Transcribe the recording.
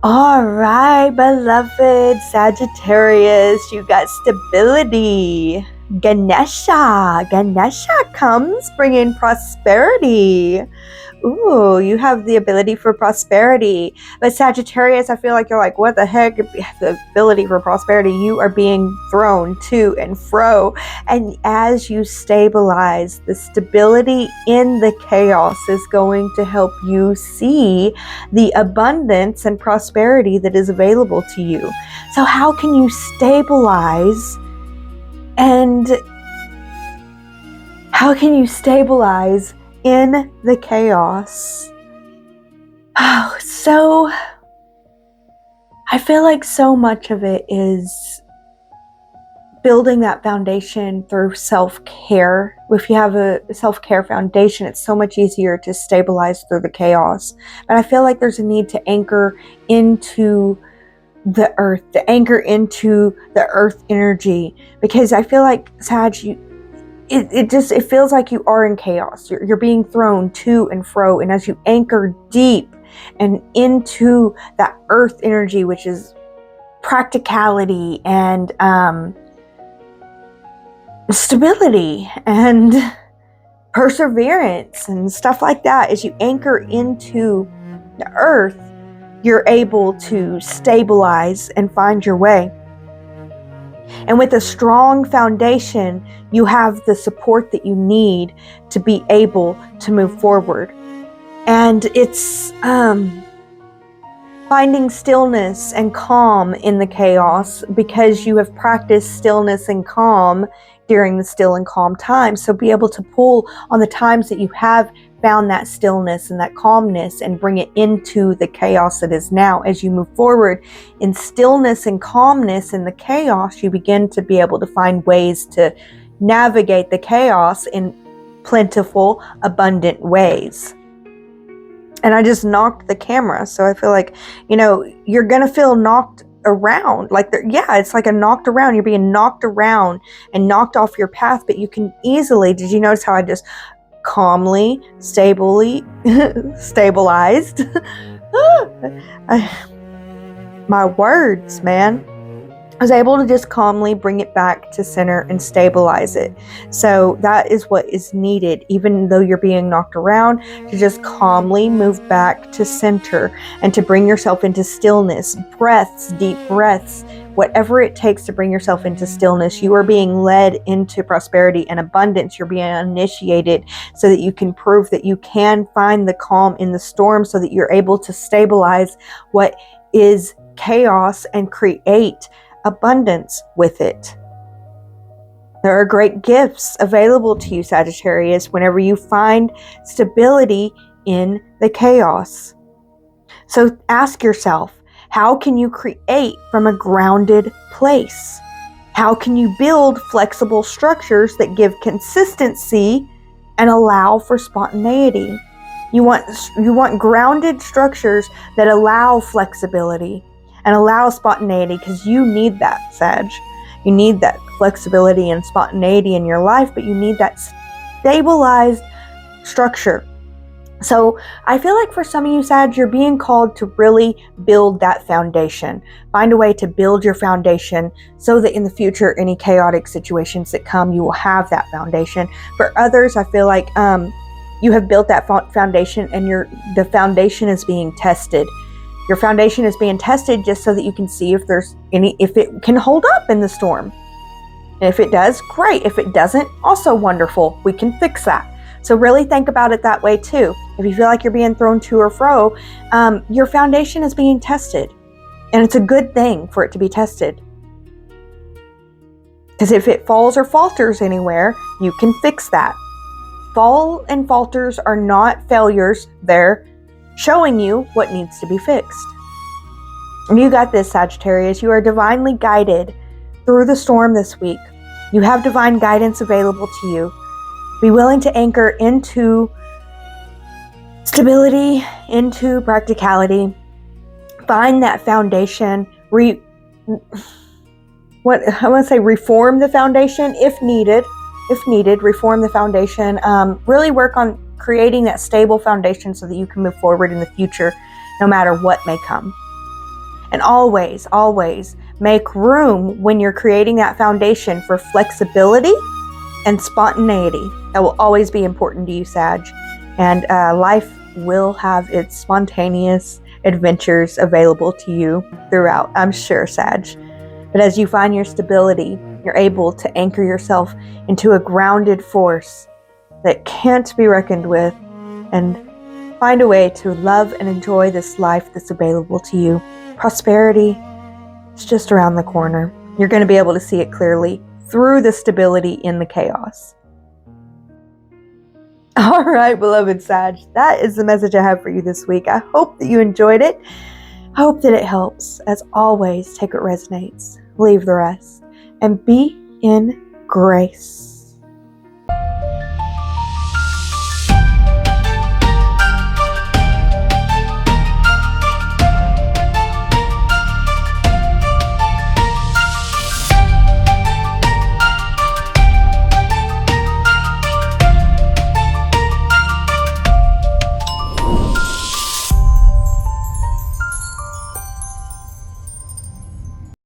All right, beloved Sagittarius, you got stability. Ganesha comes bringing prosperity. Ooh, you have the ability for prosperity. But Sagittarius, I feel like you're like, what the heck? The ability for prosperity. You are being thrown to and fro. And as you stabilize, the stability in the chaos is going to help you see the abundance and prosperity that is available to you. So how can you stabilize and how can you stabilize in the chaos? Oh, so I feel like so much of it is building that foundation through self-care. If you have a self-care foundation, it's so much easier to stabilize through the chaos. But I feel like there's a need to anchor into the earth, to anchor into the earth energy, because I feel like it feels like you are in chaos. You're being thrown to and fro, and as you anchor deep and into that earth energy, which is practicality and stability and perseverance and stuff like that, as you anchor into the earth, you're able to stabilize and find your way. And with a strong foundation, you have the support that you need to be able to move forward. And it's finding stillness and calm in the chaos, because you have practiced stillness and calm during the still and calm times. So be able to pull on the times that you have found that stillness and that calmness and bring it into the chaos that is now. As you move forward in stillness and calmness in the chaos, you begin to be able to find ways to navigate the chaos in plentiful, abundant ways. And I just knocked the camera, so I feel like, you're gonna feel knocked around, it's like a knocked around. You're being knocked around and knocked off your path, but you can easily, did you notice how I just calmly, stabilized? My words, man. I was able to just calmly bring it back to center and stabilize it. So that is what is needed, even though you're being knocked around, to just calmly move back to center and to bring yourself into stillness, breaths, deep breaths, whatever it takes to bring yourself into stillness. You are being led into prosperity and abundance. You're being initiated so that you can prove that you can find the calm in the storm, so that you're able to stabilize what is chaos and create abundance with it. There are great gifts available to you, Sagittarius, whenever you find stability in the chaos. So ask yourself, how can you create from a grounded place? How can you build flexible structures that give consistency and allow for spontaneity? You want grounded structures that allow flexibility and allow spontaneity, because you need that, Sag. You need that flexibility and spontaneity in your life, but you need that stabilized structure. So I feel like for some of you, Sag, you're being called to really build that foundation. Find a way to build your foundation so that in the future, any chaotic situations that come, you will have that foundation. For others, I feel like you have built that foundation, and the foundation is being tested. Your foundation is being tested just so that you can see if it can hold up in the storm. And if it does, great. If it doesn't, also wonderful. We can fix that. So really think about it that way too. If you feel like you're being thrown to or fro, your foundation is being tested. And it's a good thing for it to be tested. Because if it falls or falters anywhere, you can fix that. Fall and falters are not failures. They're showing you what needs to be fixed. And you got this, Sagittarius. You are divinely guided through the storm this week. You have divine guidance available to you. Be willing to anchor into stability, into practicality. Find that foundation. Reform the foundation if needed. Reform the foundation. Really work on creating that stable foundation so that you can move forward in the future, no matter what may come. And always, always make room when you're creating that foundation for flexibility and spontaneity. That will always be important to you, Sag. And life will have its spontaneous adventures available to you throughout, I'm sure, Sag. But as you find your stability, you're able to anchor yourself into a grounded force that can't be reckoned with, and find a way to love and enjoy this life that's available to you. Prosperity is just around the corner. You're going to be able to see it clearly through the stability in the chaos. All right, beloved Sag, that is the message I have for you this week. I hope that you enjoyed it. I hope that it helps. As always, take what resonates, leave the rest, and be in grace.